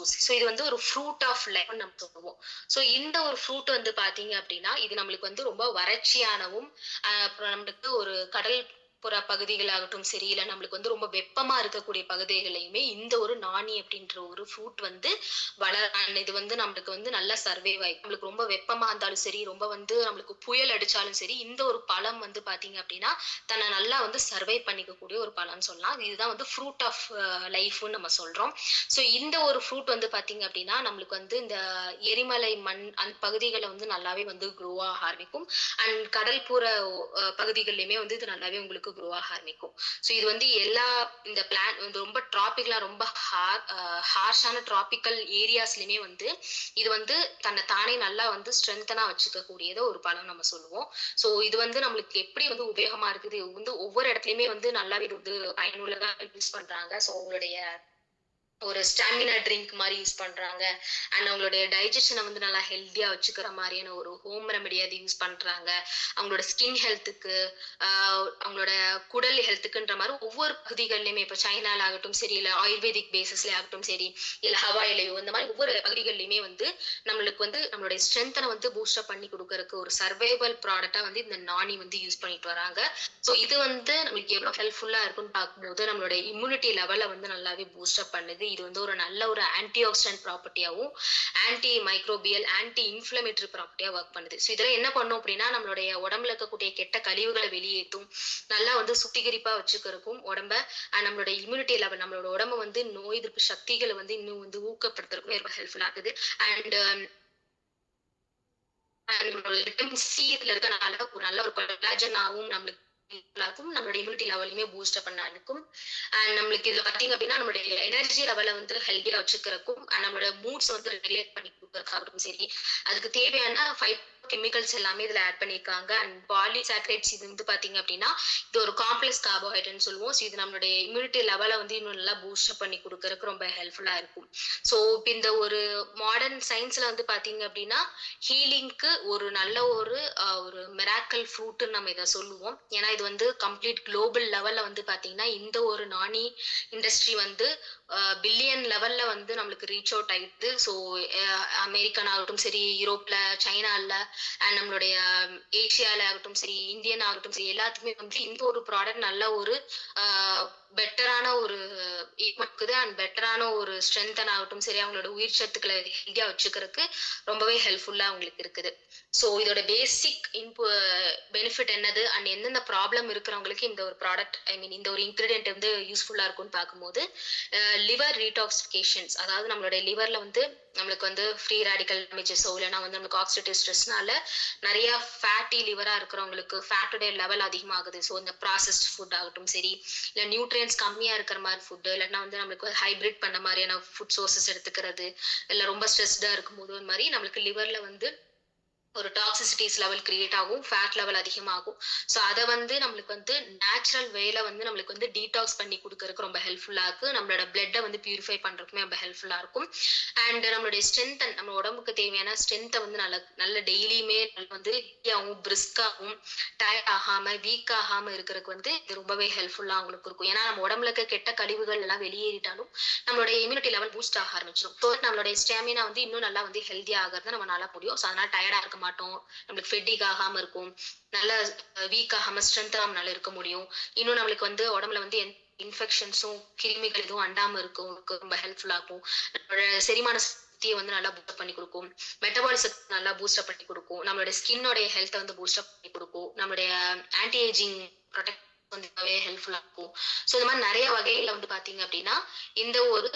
Juice. So இது வந்து ஒரு ஃப்ரூட் ஆஃப் லைஃப் நம்ம சொல்லுவோம். ஸோ இந்த ஒரு ஃப்ரூட் வந்து பாத்தீங்க அப்படின்னா இது நம்மளுக்கு வந்து ரொம்ப வறட்சியானவும் அப்புறம் நம்மளுக்கு ஒரு கடல் புற பகுதிகளாகட்டும் சரி, இல்ல நம்மளுக்கு வந்து ரொம்ப வெப்பமா இருக்கக்கூடிய பகுதிகளையுமே இந்த ஒரு நாணி அப்படின்ற ஒரு ஃப்ரூட் வந்து இது வந்து நம்மளுக்கு வந்து நல்லா சர்வைவ் ஆகி நம்மளுக்கு ரொம்ப வெப்பமா இருந்தாலும் சரி, ரொம்ப வந்து நம்மளுக்கு புயல் அடிச்சாலும் சரி, இந்த ஒரு பழம் வந்து பாத்தீங்க அப்படின்னா தன்னை நல்லா வந்து சர்வை பண்ணிக்கக்கூடிய ஒரு பழம்னு சொல்லலாம். இதுதான் வந்து ஃப்ரூட் ஆஃப் லைஃப்னு நம்ம சொல்றோம். ஸோ இந்த ஒரு ஃப்ரூட் வந்து பாத்தீங்க அப்படின்னா நம்மளுக்கு வந்து இந்த எரிமலை மண் அந்த பகுதிகளை வந்து நல்லாவே வந்து க்ரோ ஆக ஆரம்பிக்கும். அண்ட் கடல்புற பகுதிகளிலுமே வந்து இது நல்லாவே உங்களுக்கு க்ரோ ஆக ஆரம்பிக்கும். ஸோ இது வந்து எல்லா இந்த பிளான் வந்து ரொம்ப டிராபிக்லா ரொம்ப ஹார்ஷான டிராபிக்கல் ஏரியாஸ்லயுமே வந்து இது வந்து தன்னை தானே நல்லா வந்து ஸ்ட்ரென்தனா வச்சுக்க கூடியது ஒரு பழம் நம்ம சொல்லுவோம். ஸோ இது வந்து நம்மளுக்கு எப்படி வந்து உபயோகமா இருக்குது வந்து ஒவ்வொரு இடத்துலயுமே வந்து நல்லாவே இது வந்து பயனுள்ளதா யூஸ் பண்றாங்க. ஸோ உங்களுடைய ஒரு ஸ்டாமினா ட்ரிங்க் மாதிரி யூஸ் பண்றாங்க. அண்ட் அவங்களுடைய டைஜஷனை வந்து நல்லா ஹெல்த்தியா வச்சுக்கிற மாதிரியான ஒரு ஹோம் ரெமெடியா அது யூஸ் பண்றாங்க. அவங்களோட ஸ்கின் ஹெல்த்துக்கு அவங்களோட குடல் ஹெல்த்துக்குன்ற மாதிரி ஒவ்வொரு பகுதிகள்லயுமே இப்ப சைனால ஆகட்டும் சரி, இல்ல ஆயுர்வேதிக் பேசிஸ்ல ஆகட்டும் சரி, இல்ல ஹவாயிலையோ இந்த மாதிரி ஒவ்வொரு பகுதிகள்லயுமே வந்து நம்மளுக்கு வந்து நம்மளுடைய ஸ்ட்ரென்த்தனை வந்து பூஸ்டப் பண்ணி கொடுக்கறதுக்கு ஒரு சர்வைவல் ப்ராடக்டா வந்து இந்த நாணி வந்து யூஸ் பண்ணிட்டு வராங்க. ஸோ இது வந்து நம்மளுக்கு எவ்வளவு ஹெல்ப்ஃபுல்லா இருக்குன்னு பார்க்கும்போது நம்மளோட இம்யூனிட்டி லெவலை வந்து நல்லாவே பூஸ்டப் பண்ணுது. இது வந்து ஒரு நல்ல ஒரு ஆன்டி ஆக்சிடென்ட் ப்ராப்பர்ட்டியாவும் ஆன்டி மைக்ரோபியல் ஆன்டி இன்ஃபிளமேட்டரி ப்ராப்பர்ட்டியா ஒர்க் பண்ணுது. ஸோ இதெல்லாம் என்ன பண்ணும் அப்படின்னா நம்மளுடைய உடம்புல இருக்கக்கூடிய கெட்ட கழிவுகளை வெளியேற்றும், நல்லா வந்து சுத்திகரிப்பா வச்சுக்கிறதுக்கும் உடம்ப நம்மளோட இம்யூனிட்டி லெவல் நம்மளோட உடம்ப வந்து நோய் எதிர்ப்பு சக்திகளை வந்து இன்னும் வந்து ஊக்கப்படுத்துறதுக்கும் ரொம்ப ஹெல்ப்ஃபுல்லா இருக்குது. அண்ட் விட்டமின் சி இதுல இருக்கனால ஒரு நல்ல ஒரு கொலாஜனாவும் நம்மளுக்கு நம்மளோட இம்யூனிட்டி லெவலையுமே பூஸ்ட் பண்ண இருக்கும். அண்ட் நம்மளுக்கு இதுல பாத்தீங்க அப்படின்னா நம்மளுடைய எனர்ஜி லெவலை வந்து ஹெல்த்தியா வச்சுக்கிறதுக்கும் நம்மளோட மூட்ஸ் வந்து ரெகுலேட் பண்ணி கொடுக்கறதுக்காகட்டும் சரி, அதுக்கு தேவையான கெமிக்கல்ஸ் எல்லாமே இதுல ஆட் பண்ணிருக்காங்க. அண்ட் பாலிசாக்கரைட்ஸ் இது வந்து பாத்தீங்க அப்படின்னா இது ஒரு காம்ப்ளெக்ஸ் கார்போஹைட்ரேட்னு சொல்லுவோம். ஸோ இது நம்மளுடைய இம்யூனிட்டி லெவலை வந்து இன்னும் நல்லா பூஸ்ட் பண்ணி கொடுக்கறதுக்கு ரொம்ப ஹெல்ப்ஃபுல்லா இருக்கும். ஸோ இப்போ இந்த ஒரு மாடர்ன் சயின்ஸ்ல வந்து பாத்தீங்க அப்படின்னா ஹீலிங்க்கு ஒரு நல்ல ஒரு ஒரு மிராக்கல் ஃப்ரூட்னு நம்ம இதை சொல்லுவோம். ஏன்னா இது வந்து கம்ப்ளீட் குளோபல் லெவல்ல வந்து பாத்தீங்கன்னா இந்த ஒரு நாணி இண்டஸ்ட்ரி வந்து பில்லியன் லெவல்ல வந்து நம்மளுக்கு ரீச் அவுட் ஆயிடுது. ஸோ அமெரிக்கன் ஆகட்டும் சரி, யூரோப்ல, சைனால அண்ட் நம்மளுடைய ஏசியால ஆகட்டும் சரி, இந்தியன் ஆகட்டும் சரி, எல்லாத்துக்குமே வந்து இந்த ஒரு ப்ராடக்ட் நல்ல ஒரு பெட்டரான ஒரு இருக்குது. அண்ட் பெட்டரான ஒரு ஸ்ட்ரென்தன் ஆகட்டும் சரி, அவங்களோட உயிர் சத்துக்களை ஹெல்த்தியா வச்சுக்கிறதுக்கு ரொம்பவே ஹெல்ப்ஃபுல்லா அவங்களுக்கு இருக்குது. ஸோ இதோட பேசிக் பெனிஃபிட் என்னது அண்ட் எந்தெந்த ப்ராப்ளம் இருக்கிறவங்களுக்கு இந்த ஒரு ப்ராடக்ட் இந்த ஒரு இன்கிரீடியன்ட் வந்து யூஸ்ஃபுல்லா இருக்கும்னு பார்க்கும்போது லிவர் ரீடாக்சிஃபிகேஷன்ஸ், அதாவது நம்மளுடைய லிவர்ல வந்து நம்மளுக்கு வந்து ஃப்ரீ ரேடிக்கல் டேமேஜஸோ இல்லைன்னா வந்து நம்மளுக்கு ஆக்சிடேட்டிவ் ஸ்ட்ரெஸ்னால நிறைய ஃபேட்டி லிவரா இருக்கிறவங்களுக்கு ஃபேட்டோட லெவல் அதிகமாகுது. ஸோ இந்த ப்ராசஸ்ட் ஃபுட் ஆகட்டும் சரி, இல்லை நியூட்ரியன்ஸ் கம்மியா இருக்கிற மாதிரி ஃபுட்டு, இல்லைன்னா வந்து நம்மளுக்கு ஹைபிரிட் பண்ண மாதிரியான ஃபுட் சோர்சஸ் எடுத்துக்கிறது, இல்லை ரொம்ப ஸ்ட்ரெஸ்டா இருக்கும்போது ஒரு மாதிரி நம்மளுக்கு லிவர்ல வந்து ஒரு டாக்ஸிசிட்டிஸ் லெவல் கிரியேட் ஆகும், ஃபேட் லெவல் அதிகமாகும். ஸோ அதை வந்து நம்மளுக்கு வந்து நேச்சுரல் வேல வந்து நம்மளுக்கு வந்து டீடாக்ஸ் பண்ணி கொடுக்கறதுக்கு ரொம்ப ஹெல்ப்ஃபுல்லா இருக்கு. நம்மளோட பிளட்டை வந்து பியூரிஃபை பண்றதுக்குமே ரொம்ப ஹெல்ப்ஃபுல்லா இருக்கும். அண்ட் நம்மளுடைய ஸ்ட்ரென்த், நம்ம உடம்புக்கு தேவையான ஸ்ட்ரென்த்தை வந்து நல்ல டெய்லியுமே வந்து ஹெல்த்தியாகவும் பிரிஸ்காகவும் டயர்ட் ஆகாம வீக் ஆகாம இருக்கிறதுக்கு வந்து இது ரொம்பவே ஹெல்ப்ஃபுல்லா அவங்களுக்கு இருக்கும். ஏன்னா நம்ம உடம்புல இருக்க கெட்ட கழிவுகள் எல்லாம் வெளியேறிட்டாலும் நம்மளுடைய இம்யூனிட்டி லெவல் பூஸ்ட் ஆக ஆரம்பிச்சிடும். ஸோ நம்மளுடைய ஸ்டாமினா வந்து இன்னும் நல்லா வந்து ஹெல்த்தியா ஆகிறது நம்ம நல்லா முடியும். ஸோ அதனால டயர்டா இருக்க மாட்டோம், நம்மளுக்கு ஃபெட்டிக் ஆகாம இருக்கும், நல்ல வீக் ஆகாம ஸ்ட்ரென்த் நம்மளால இருக்க முடியும். இன்னும் நம்மளுக்கு வந்து உடம்புல வந்து இன்ஃபெக்ஷன்ஸும் கிருமிகள் எதுவும் அண்டாம இருக்கும், ரொம்ப ஹெல்ப்ஃபுல்லா இருக்கும். நம்மளோட செரிமான சக்தியை வந்து நல்லா பூஸ்ட் பண்ணி கொடுக்கும், மெட்டபாலிசத்தை நல்லா பூஸ்ட் பண்ணி கொடுக்கும், நம்மளுடைய ஸ்கின்னோடைய ஹெல்த்தை வந்து பூஸ்ட் பண்ணி கொடுக்கும், நம்மளுடைய ஆன்டி ஏஜிங் ப்ரொடெக்ட் வந்து ஹெல்ப்ஃபுல்லா இருக்கும். ஸோ இந்த மாதிரி நிறைய வகையில வந்து பாத்தீங்க அப்படின்னா இந்த ஒரு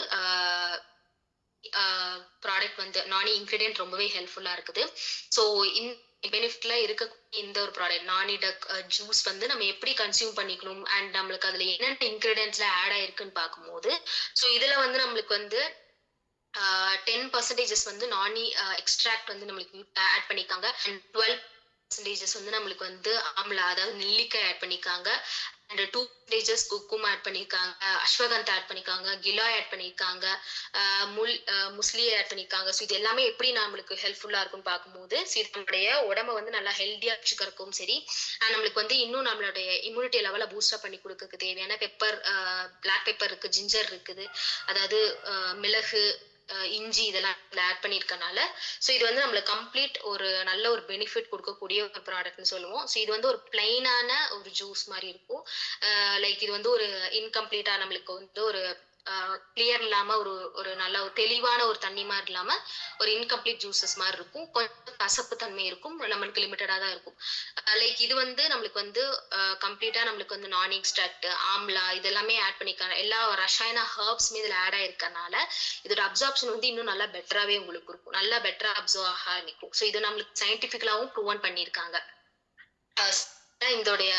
ப்ராடக்ட் வந்து நானி இன்கிரீடியன்ட் ரொம்பவே ஹெல்ப்ஃபுல்லா இருக்குது. ஸோ பெனிஃபிட்ல இருக்கக்கூடிய இந்த ஒரு ப்ராடக்ட் நானி டக் ஜூஸ் வந்து நம்ம எப்படி கன்சியூம் பண்ணிக்கணும் அண்ட் நம்மளுக்கு அதுல என்னென்ன இன்கிரீடியன்ட்ஸ்ல ஆட் ஆயிருக்குன்னு பார்க்கும்போது, ஸோ இதுல வந்து நம்மளுக்கு வந்து 10% வந்து நானி எக்ஸ்ட்ராக்ட் வந்து நம்மளுக்கு ஆட் பண்ணிக்காங்க. அண்ட் 12% வந்து நம்மளுக்கு வந்து ஆம்லா அதாவது நெல்லிக்காய் ஆட் பண்ணிக்காங்க. அண்ட் 2% குக்கும் ஆட் பண்ணிருக்காங்க, அஸ்வகந்தா ஆட் பண்ணிருக்காங்க, கிலா ஆட் பண்ணிருக்காங்க, முஸ்லி ஆட் பண்ணிருக்காங்க. ஸோ இது எல்லாமே எப்படி நம்மளுக்கு ஹெல்ப்ஃபுல்லா இருக்கும்னு பார்க்கும்போது நம்மளுடைய உடம்ப வந்து நல்லா ஹெல்த்தியா வச்சுக்கிறதுக்கும் சரி, நம்மளுக்கு வந்து இன்னும் நம்மளுடைய இம்யூனிட்டி லெவலை பூஸ்டப் பண்ணி கொடுக்கறதுக்கு தேவையான பெப்பர், பிளாக் பெப்பர் இருக்கு, ஜிஞ்சர் இருக்குது, அதாவது மிளகு, இஞ்சி இதெல்லாம் ஆட் பண்ணியிருக்கனால ஸோ இது வந்து நம்மளுக்கு கம்ப்ளீட் ஒரு நல்ல ஒரு பெனிஃபிட் கொடுக்கக்கூடிய ஒரு ப்ராடக்ட்னு சொல்லுவோம். ஸோ இது வந்து ஒரு பிளைனான ஒரு ஜூஸ் மாதிரி இருக்கும். லைக் இது வந்து ஒரு இன்கம்ப்ளீட்டா நம்மளுக்கு வந்து ஒரு கிளியர் இல்லாம ஒரு ஒரு நல்ல ஒரு தெளிவான ஒரு தண்ணி மாதிரி இல்லாம ஒரு இன்கம்ப்ளீட் ஜூசஸ் மாதிரி இருக்கும். கொஞ்சம் கசப்பு தன்மை இருக்கும், நம்மளுக்கு லிமிட்டடா தான் இருக்கும். லைக் இது வந்து நம்மளுக்கு வந்து கம்ப்ளீட்டா நம்மளுக்கு வந்து நான் எக்ஸ்ட்ராக்ட் ஆம்லா இதெல்லாமே ஆட் பண்ணிருக்காங்க. எல்லா ரசாயன ஹர்ப்ஸுமே இதுல ஆட் ஆயிருக்கனால இதோட அப்சார்ப்ஷன் வந்து இன்னும் நல்லா பெட்டராவே உங்களுக்கு இருக்கும், நல்லா பெட்டரா அப்சர்வ் ஆக ஆரம்பிக்கும். ஸோ இது நம்மளுக்கு சயின்டிபிக்கலாவும் ப்ரூவன் பண்ணியிருக்காங்க. இதோடைய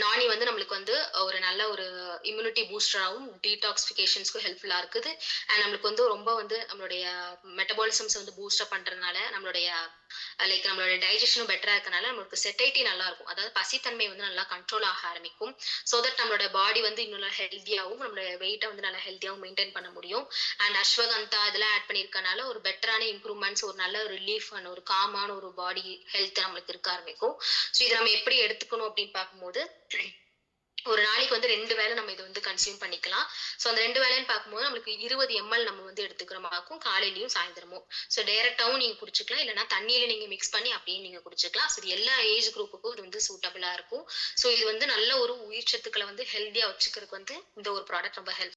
நானி வந்து நம்மளுக்கு வந்து ஒரு நல்ல ஒரு இம்யூனிட்டி பூஸ்டராகவும் டீடாக்சிஃபிகேஷன்ஸ்க்கும் ஹெல்ப்ஃபுல்லா இருக்குது. அண்ட் நம்மளுக்கு வந்து ரொம்ப வந்து நம்மளுடைய மெட்டபாலிசம்ஸ் வந்து பூஸ்டப் பண்றதுனால நம்மளுடைய லைக் நம்மளோட டைஜஷனும் பெட்டரா இருக்கனால நம்மளுக்கு செட்டைட்டி நல்லா இருக்கும். அதாவது பசித்தன்மை வந்து நல்லா கண்ட்ரோல் ஆக ஆரம்பிக்கும். ஸோ தட் நம்மளோட பாடி வந்து இன்னும் நல்லா ஹெல்த்தியாகவும் நம்மளோட வெயிட்டை வந்து நல்லா ஹெல்த்தியாகவும் மெயின்டைன் பண்ண முடியும். அண்ட் அஸ்வகந்தா இதெல்லாம் ஆட் பண்ணியிருக்கனால ஒரு பெட்டரான இம்ப்ரூவ்மெண்ட்ஸ், ஒரு நல்ல ரிலீஃப் அண்ட் ஒரு காமான ஒரு பாடி ஹெல்த் நம்மளுக்கு இருக்க ஆரம்பிக்கும். ஸோ இதை நம்ம எப்படி எடுத்துக்கணும் அப்படின்னு பார்க்கும்போது ஒரு நாளைக்கு வந்து 2 வேளை நம்ம இதை வந்து கன்சியூம் பண்ணிக்கலாம். ஸோ அந்த 2 வேளைன்னு பார்க்கும்போது நம்மளுக்கு 20 ml நம்ம வந்து எடுத்துக்கிற மாதிரிக்கும் காலையிலயும் சாயந்தரமும். ஸோ டைரக்டாவும் நீங்க குடிச்சுக்கலாம், இல்லைன்னா தண்ணியில நீங்க மிக்ஸ் பண்ணி அப்படியே நீங்க குடிச்சுக்கலாம். ஸோ இது எல்லா ஏஜ் குரூப்புக்கும் இது வந்து சூட்டபிளா இருக்கும். ஸோ இது வந்து நல்ல ஒரு உயிர் சத்துக்களை வந்து ஹெல்த்தியா வச்சுக்கிறதுக்கு வந்து இந்த ஒரு ப்ராடக்ட் ரொம்ப ஹெல்ப்